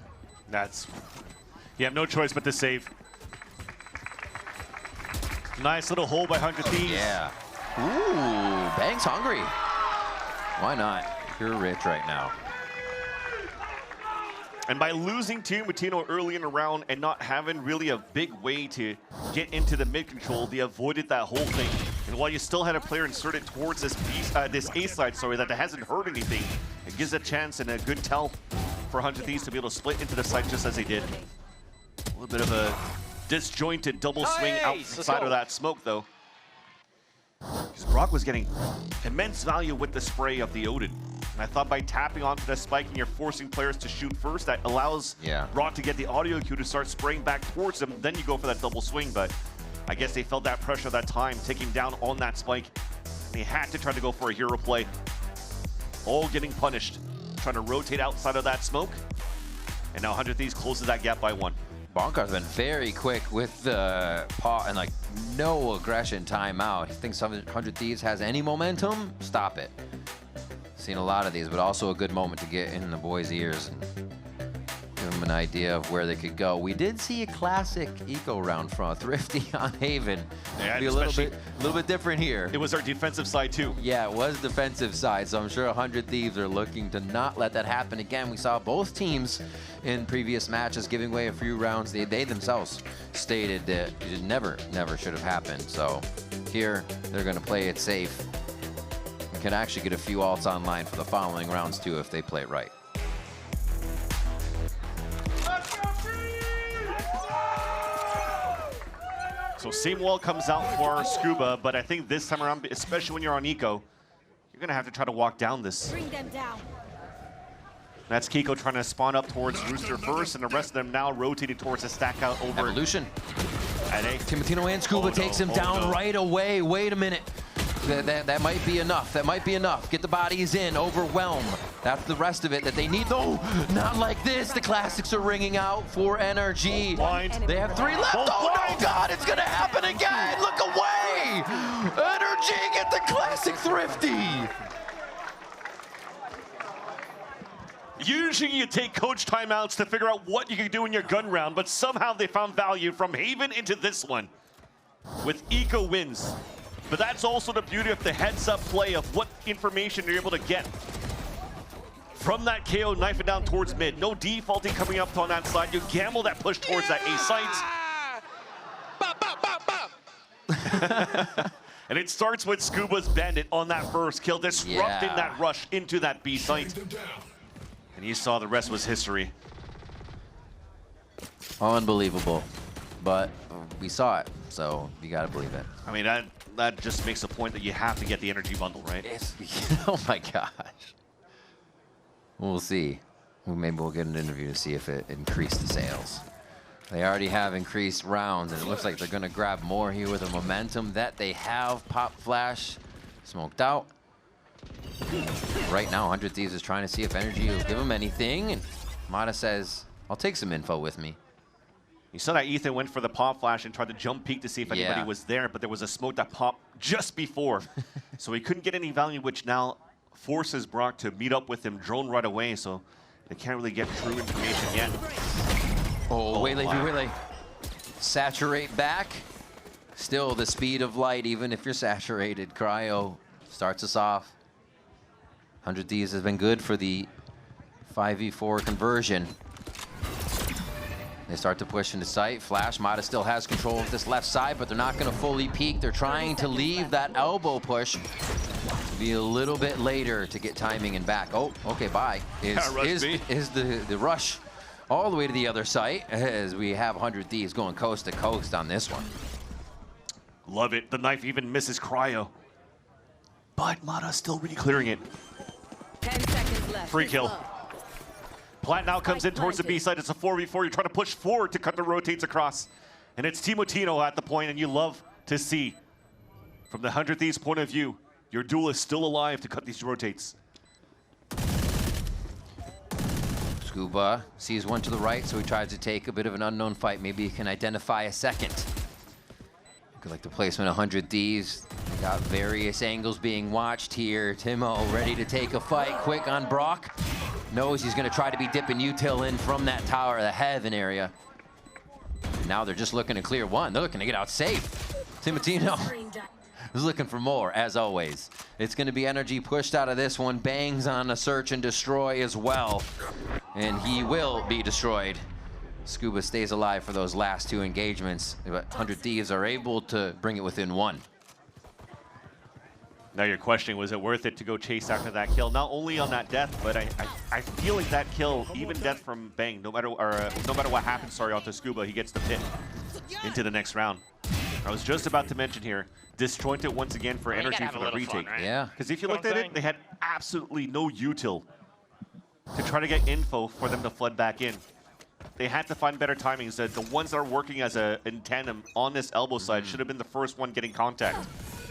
You have no choice but to save. Nice little hole by 100 Thieves.
Yeah. Ooh, Bang's hungry. Why not? You're rich right now.
And by losing to Timutina early in the round and not having really a big way to get into the mid control, they avoided that whole thing. And while you still had a player inserted towards this A side, sorry, that hasn't heard anything, it gives a chance and a good tell for 100 Thieves to be able to split into the side just as they did. A little bit of a disjointed double swing outside of that smoke, though. Because Brock was getting immense value with the spray of the Odin. And I thought by tapping onto the spike and you're forcing players to shoot first, that allows Brock to get the audio cue to start spraying back towards him. Then you go for that double swing. But I guess they felt that pressure that time, taking down on that spike. They had to try to go for a hero play. All getting punished. Trying to rotate outside of that smoke. And now 100 Thieves closes that gap by 1.
Bonkar's been very quick with the paw and like no aggression timeout. He thinks 100 Thieves has any momentum, stop it. Seen a lot of these, but also a good moment to get in the boys' ears and give them an idea of where they could go. We did see a classic eco round from a Thrifty on Haven.
Yeah,
be a little bit different here.
It was our defensive side too.
Yeah, it was defensive side, so I'm sure 100 Thieves are looking to not let that happen again. We saw both teams in previous matches giving away a few rounds. They themselves stated that it never should have happened. So here, they're going to play it safe. Can actually get a few ults online for the following rounds too if they play it right.
So same wall comes out for Scuba, but I think this time around, especially when you're on eco, you're gonna have to try to walk down this.
Bring them down.
That's Kiko trying to spawn up towards Rooster first, and the rest of them now rotating towards a stack out over
Evolution.
Timutina
and Scuba takes him down right away. Wait a minute. That might be enough. That might be enough. Get the bodies in. Overwhelm. That's the rest of it that they need. No, not like this. The classics are ringing out for NRG. They have 3 left. Oh, no, God, it's going to happen again. Look away. NRG get the classic Thrifty.
Usually you take coach timeouts to figure out what you can do in your gun round, but somehow they found value from Haven into this one with eco wins. But that's also the beauty of the heads-up play of what information you're able to get from that KO, knife it down towards mid. No defaulting coming up on that side. You gamble that push towards that A site. And it starts with Scuba's Bandit on that first kill, disrupting that rush into that B site. And you saw the rest was history.
Unbelievable. But we saw it, so you got to believe it.
I mean, that just makes a point that you have to get the energy bundle, right?
Oh my gosh. We'll see. Maybe we'll get an interview to see if it increased the sales. They already have increased rounds, and it looks like they're going to grab more here with the momentum that they have. Pop Flash smoked out. Right now, 100 Thieves is trying to see if energy will give them anything, and Mata says, I'll take some info with me.
You saw that Ethan went for the pop flash and tried to jump peek to see if anybody was there, but there was a smoke that popped just before. So he couldn't get any value, which now forces Brock to meet up with him, drone right away, so they can't really get true information yet.
Oh, Waylay. Saturate back. Still the speed of light, even if you're saturated. Cryo starts us off. 100 Thieves has been good for the 5v4 conversion. They start to push into sight. Flash, Mata still has control of this left side, but they're not going to fully peek. They're trying to leave that elbow push to be a little bit later to get timing and back. Oh, okay, bye. Is the rush all the way to the other site as we have 100 Thieves going coast to coast on this one.
Love it. The knife even misses Cryo. But Mata still really clearing it.
10 seconds left.
Free kill. Plat now comes in towards the B side. It's a 4v4. You're trying to push forward to cut the rotates across. And it's Timutina at the point, and you love to see, from the 100 Thieves point of view, your duel is still alive to cut these rotates.
Scuba sees one to the right, so he tries to take a bit of an unknown fight. Maybe he can identify a second. Good like the placement of 100 Thieves. They got various angles being watched here. Timo ready to take a fight. Quick on Brock. Knows he's going to try to be dipping util in from that tower, the heaven area. And now they're just looking to clear one. They're looking to get out safe. Timutina is looking for more, as always. It's going to be NRG pushed out of this one. Bangs on a search and destroy as well. And he will be destroyed. Scuba stays alive for those last 2 engagements, but 100 Thieves are able to bring it within 1.
Now you're questioning, was it worth it to go chase after that kill? Not only on that death, but I feel like that kill, even death from Bang, no matter what happens, sorry, onto Scuba, he gets the pick into the next round. I was just about to mention here, disjointed once again for NRG for the retake.
Right? Yeah.
Because if you looked at it, they had absolutely no util to try to get info for them to flood back in. They had to find better timings. The ones that are working as in tandem on this elbow side should have been the first one getting contact.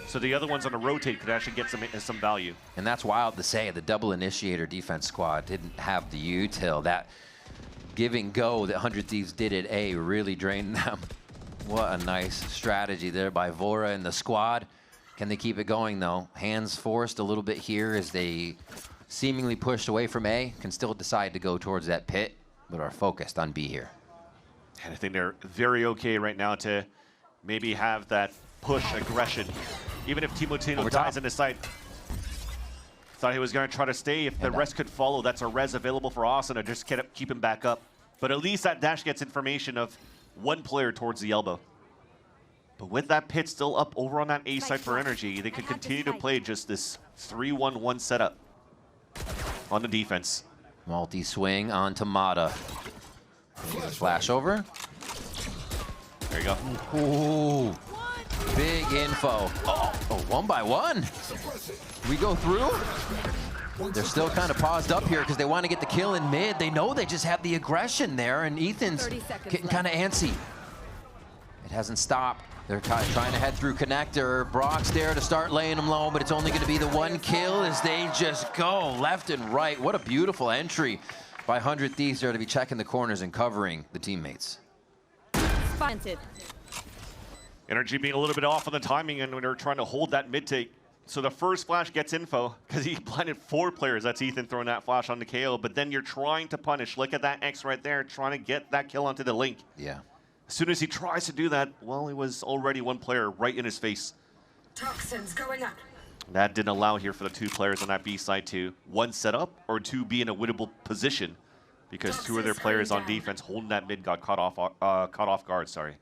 So the other ones on the rotate could actually get some value.
And that's wild to say. The double initiator defense squad didn't have the util. That give and go that 100 Thieves did at A really drained them. What a nice strategy there by Vora and the squad. Can they keep it going, though? Hands forced a little bit here as they seemingly pushed away from A. Can still decide to go towards that pit, but are focused on B here.
And I think they're very okay right now to maybe have that push aggression. Even if Timotino dies in his sight. Thought he was going to try to stay. If the rest could follow, that's a res available for Austin to just keep him back up. But at least that dash gets information of 1 player towards the elbow. But with that pit still up over on that A side for NRG, they could continue to play just this 3-1-1 setup on the defense.
Multi-swing onto Mata. Flash over.
There you go.
Ooh. Big info. Oh, 1 by 1. We go through. They're still kind of paused up here because they want to get the kill in mid. They know they just have the aggression there, and Ethan's getting kind of antsy. It hasn't stopped. They're trying to head through connector. Brock's there to start laying them low, but it's only going to be the 1 kill as they just go left and right. What a beautiful entry by 100 Thieves there to be checking the corners and covering the teammates.
Planted.
NRG being a little bit off on the timing, and they're trying to hold that mid take. So the first flash gets info because he blinded 4 players. That's Ethan throwing that flash on the KO. But then you're trying to punish. Look at that X right there, trying to get that kill onto the link.
Yeah.
As soon as he tries to do that, well, it was already 1 player right in his face.
Toxins going up.
That didn't allow here for the 2 players on that B side to 1 set up or 2 be in a winnable position because 2 of their players on defense holding that mid got caught off guard. Sorry.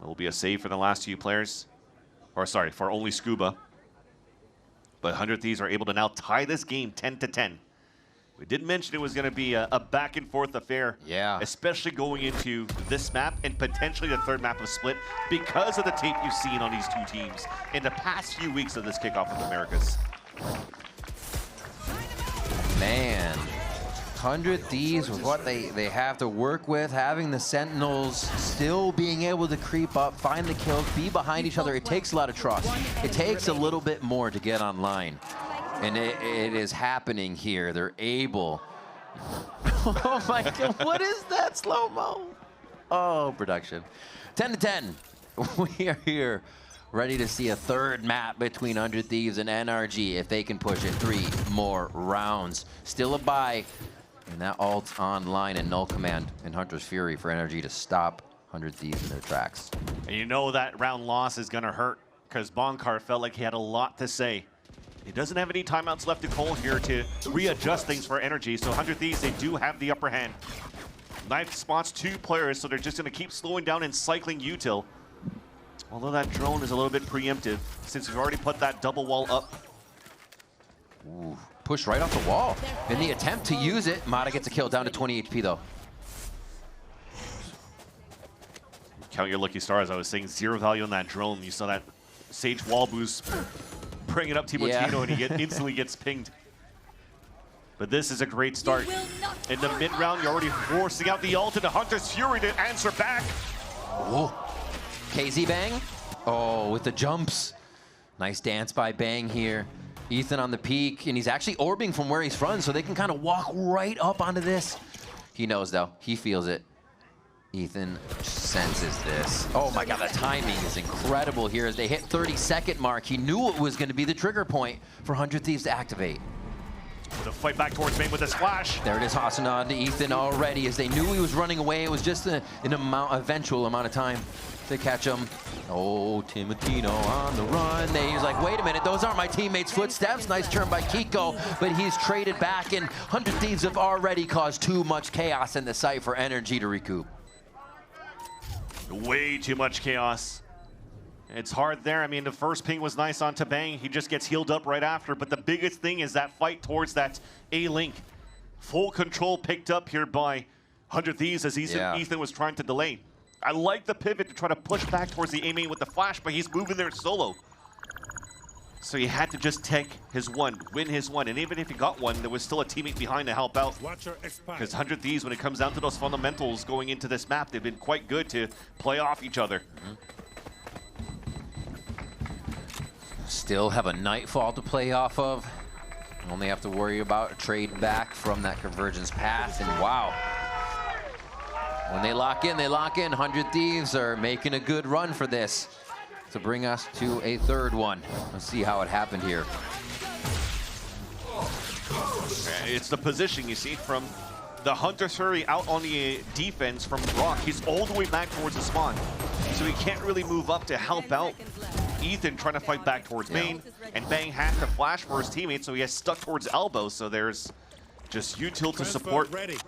It will be a save for the last 2 players. Or sorry, for only Scuba. But 100 Thieves are able to now tie this game 10-10. We did mention it was going to be a back and forth affair.
Yeah.
Especially going into this map and potentially the 3rd map of Split because of the tape you've seen on these 2 teams in the past few weeks of this kickoff of Americas.
Man. 100 Thieves with what they have to work with, having the Sentinels still being able to creep up, find the kills, be behind each other. It takes a lot of trust. It takes a little bit more to get online. And it is happening here. They're able. Oh my God, what is that slow-mo? Oh, production. 10-10. We are here ready to see a 3rd map between 100 Thieves and NRG if they can push it 3 more rounds. Still a bye. And that ult's online and null command in Hunter's Fury for NRG to stop 100 Thieves in their tracks.
And you know that round loss is going to hurt because Bonkar felt like he had a lot to say. He doesn't have any timeouts left to call here to readjust things for NRG. So 100 Thieves, they do have the upper hand. Knife spots 2 players, so they're just going to keep slowing down and cycling util. Although that drone is a little bit preemptive since we've already put that double wall up.
Ooh. Pushed right off the wall. In the attempt to use it, Mata gets a kill down to 20 HP though.
Count your lucky stars. I was saying 0 value on that drone. You saw that Sage wall boost bring it up Timotino and he instantly gets pinged. But this is a great start. In the mid round, you're already forcing out the ult into Hunter's Fury to answer back.
Oh, KZ Bang. Oh, with the jumps. Nice dance by Bang here. Ethan on the peak, and he's actually orbing from where he's from, so they can kind of walk right up onto this. He knows, though. He feels it. Ethan senses this. Oh, my God, the timing is incredible here as they hit 30-second mark. He knew it was going to be the trigger point for 100 Thieves to activate.
The fight back towards main with this flash.
There it is, Hassan on to Ethan already, as they knew he was running away. It was just an eventual amount of time to catch him. Oh, Timotino on the run. He's like, wait a minute, those aren't my teammates' footsteps. Nice turn by Kiko, but he's traded back, and 100 Thieves have already caused too much chaos in the site for NRG to recoup.
Way too much chaos. It's hard there. I mean, the first ping was nice on Tabang. He just gets healed up right after. But the biggest thing is that fight towards that A-Link. Full control picked up here by 100 Thieves as Ethan was trying to delay. I like the pivot to try to push back towards the A-Main with the flash, but he's moving there solo. So he had to just take his one, win his one. And even if he got one, there was still a teammate behind to help out. Because 100 Thieves, when it comes down to those fundamentals going into this map, they've been quite good to play off each other.
Still have a Nightfall to play off of. Only have to worry about a trade back from that convergence path, and wow. When they lock in, they lock in. 100 Thieves are making a good run for this to bring us to a third one. Let's see how it happened here.
It's the position you see from the Hunter's Hurry out on the defense from Rock. He's all the way back towards the spawn, so he can't really move up to help out Ethan trying to fight back towards main, and Bang has to flash for his teammates, so he has stuck towards elbow, so there's just util to support. The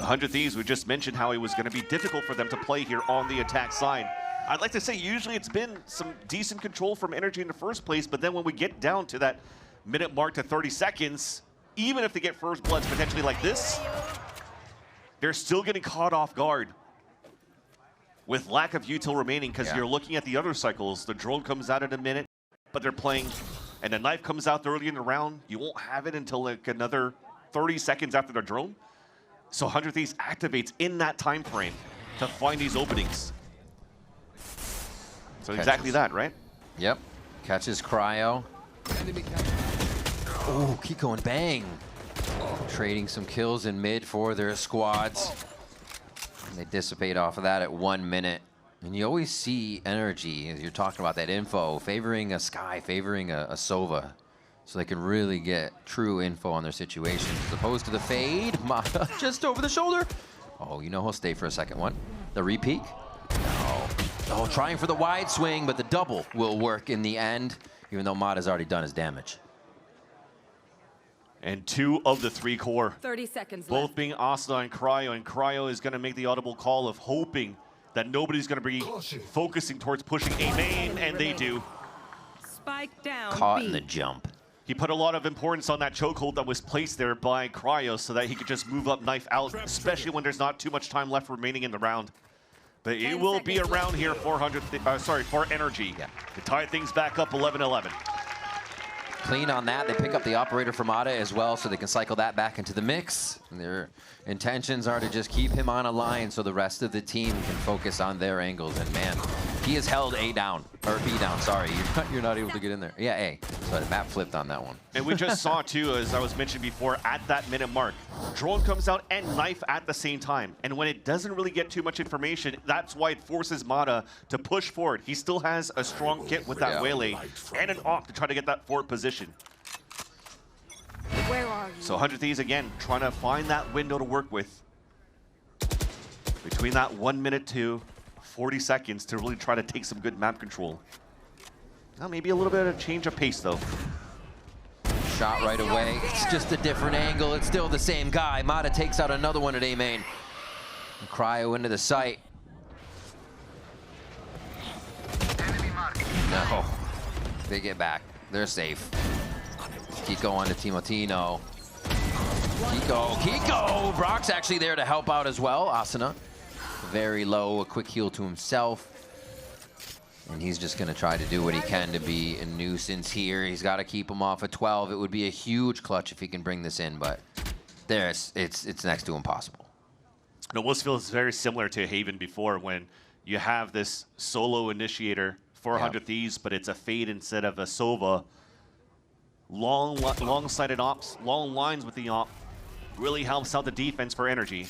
100 Thieves, we just mentioned how it was going to be difficult for them to play here on the attack side. I'd like to say usually it's been some decent control from NRG in the first place, but then when we get down to that minute mark to 30 seconds, even if they get first bloods potentially like this, they're still getting caught off guard with lack of util remaining, because you're looking at the other cycles. The drone comes out in a minute, but they're playing, and the knife comes out early in the round. You won't have it until like another 30 seconds after the drone. So 100 Thieves activates in that time frame to find these openings. So exactly that, right?
Yep. Catches Cryo. Oh, Kiko and Bang. Trading some kills in mid for their squads. And they dissipate off of that at 1 minute. And you always see NRG, as you're talking about that info, favoring a Sky, favoring a Sova. So they can really get true info on their situation. As opposed to the fade, Mata just over the shoulder. Oh, you know he'll stay for a second one. The repeat. No. Oh, trying for the wide swing, but the double will work in the end, even though Mata's already done his damage.
And 2 of the 3 core.
30 seconds
both
left.
being Asuna and Cryo is going to make the audible call of hoping that nobody's going to be focusing towards pushing A main, and they do.
Spike down.
Caught in the jump.
He put a lot of importance on that chokehold that was placed there by Cryo so that he could just move up knife out, especially when there's not too much time left remaining in the round. But it will be a round here for NRG to tie things back up 11-11.
Clean on that. They pick up the operator from Mata as well, so they can cycle that back into the mix. And their intentions are to just keep him on a line so the rest of the team can focus on their angles. And man, he has held A down, or B down, sorry. You're not able to get in there. Yeah, A. So the map flipped on that one.
And we just saw too, as I was mentioning before, at that minute mark, drone comes out and knife at the same time. And when it doesn't really get too much information, that's why it forces Mata to push forward. He still has a strong kit with that Waylay and an op to try to get that forward position.
Where are you?
So 100 Thieves again, trying to find that window to work with. Between that 1 minute to 40 seconds to really try to take some good map control. Now maybe a little bit of change of pace though.
Shot right away. It's just a different angle. It's still the same guy. Mata takes out another one at A main. And Cryo into the site. No. They get back. They're safe. Kiko on to Timotino. Kiko! Brock's actually there to help out as well. Asuna. Very low, a quick heal to himself. And he's just going to try to do what he can to be a nuisance here. He's got to keep him off at 12. It would be a huge clutch if he can bring this in, but it's next to impossible.
No, this feels very similar to Haven before, when you have this solo initiator for 100 Thieves, but it's a fade instead of a Sova. Long-sided ops, long lines with the op, really helps out the defense for NRG.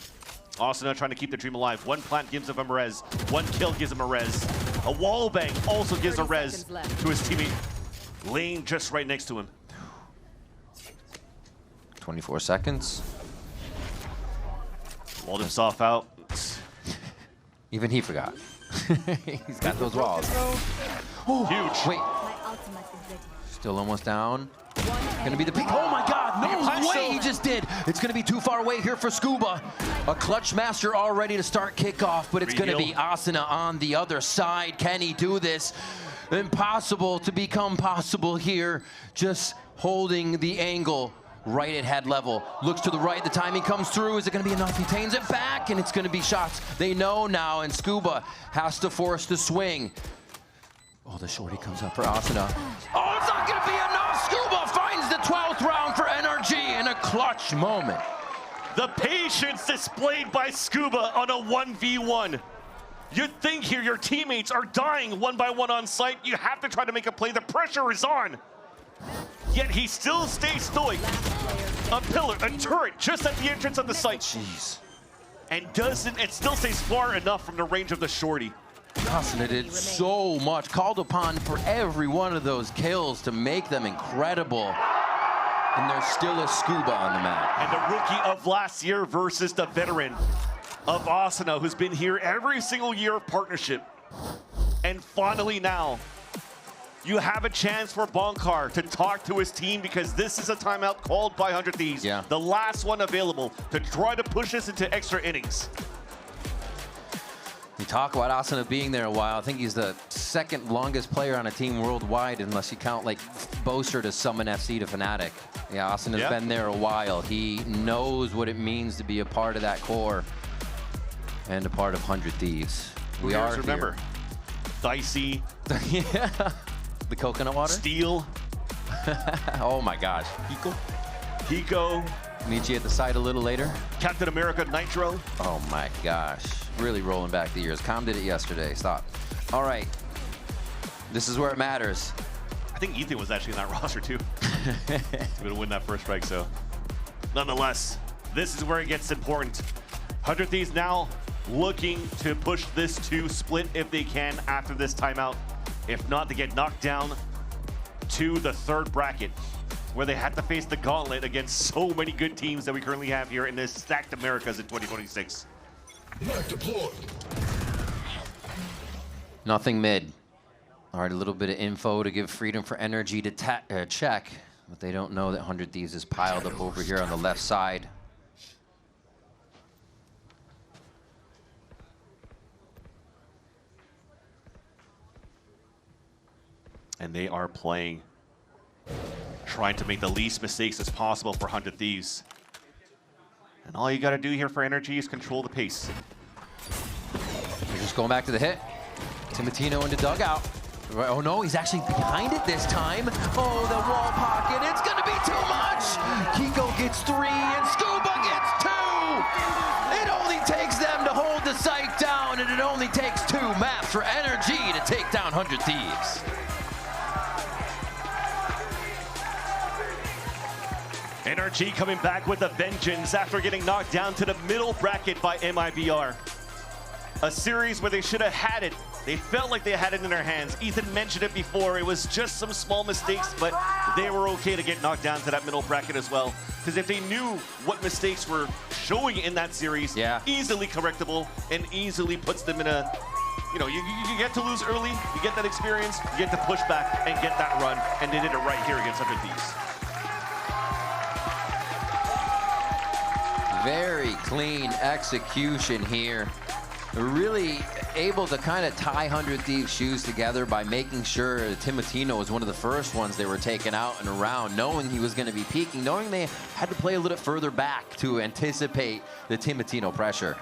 Asuna trying to keep the dream alive. One plant gives him a res, one kill gives him a res. A wall bang also gives a res to his teammate. Laying just right next to him.
24 seconds.
Walled himself out.
Even he forgot. He's got those walls.
Huge.
Wait. Still almost down. Gonna be the peak. Oh my God, no way he just did. It's gonna be too far away here for Scuba. A clutch master all ready to start kickoff, but it's gonna be Asuna on the other side. Can he do this? Impossible to become possible here. Just holding the angle right at head level. Looks to the right, the timing comes through. Is it gonna be enough? He tames it back, and it's gonna be shots. They know now, and Scuba has to force the swing. Oh, the shorty comes up for Asuna. Oh, it's not gonna be enough! Scuba finds the 12th round for NRG in a clutch moment.
The patience displayed by Scuba on a 1v1. You'd think here your teammates are dying one by one on site. You have to try to make a play. The pressure is on. Yet he still stays stoic. A pillar, a turret, just at the entrance of the site.
Jeez.
And still stays far enough from the range of the shorty.
Asuna did so much, called upon for every one of those kills to make them incredible. And there's still a Scuba on the map.
And the rookie of last year versus the veteran of Asuna, who's been here every single year of partnership. And finally now, you have a chance for Bonkar to talk to his team, because this is a timeout called by 100 Thieves.
Yeah.
The last one available to try to push this into extra innings.
You talk about Asuna being there a while. I think he's the second longest player on a team worldwide, unless you count like Boaster to Summon FC to Fnatic. Yeah, Asuna's been there a while. He knows what it means to be a part of that core and a part of 100 Thieves. We are
remember, Dicey.
Yeah. The coconut water?
Steel.
Oh my gosh.
Hiko.
Meet you at the site a little later.
Captain America Nitro.
Oh my gosh. Really rolling back the years. Com did it yesterday. Stop. All right. This is where it matters.
I think Ethan was actually in that roster too. He's gonna win that first strike, so. Nonetheless, this is where it gets important. 100 Thieves now looking to push this to split if they can after this timeout. If not, they get knocked down to the third bracket, where they had to face the gauntlet against so many good teams that we currently have here in this stacked Americas in 2026.
Nothing mid. All right, a little bit of info to give freedom for NRG to check, but they don't know that 100 Thieves is piled up over here on the left side.
And they are playing, trying to make the least mistakes as possible for 100 Thieves. And all you got to do here for NRG is control the pace.
They're just going back to the hit. Timotino into dugout. Oh no, he's actually behind it this time. Oh, the wall pocket, it's gonna be too much! Kiko gets 3 and Scuba gets 2! It only takes them to hold the site down, and it only takes 2 maps for NRG to take down 100 Thieves.
NRG coming back with a vengeance after getting knocked down to the middle bracket by MIBR. A series where they should have had it. They felt like they had it in their hands. Ethan mentioned it before. It was just some small mistakes, but they were okay to get knocked down to that middle bracket as well. Because if they knew what mistakes were showing in that series, easily correctable and easily puts them in a, you know, you get to lose early, you get that experience, you get to push back and get that run, and they did it right here against 100 Thieves.
Very clean execution here. Really able to kind of tie 100 Thieves' shoes together by making sure Timotino was one of the first ones they were taking out and around, knowing he was going to be peaking, knowing they had to play a little further back to anticipate the Timotino pressure.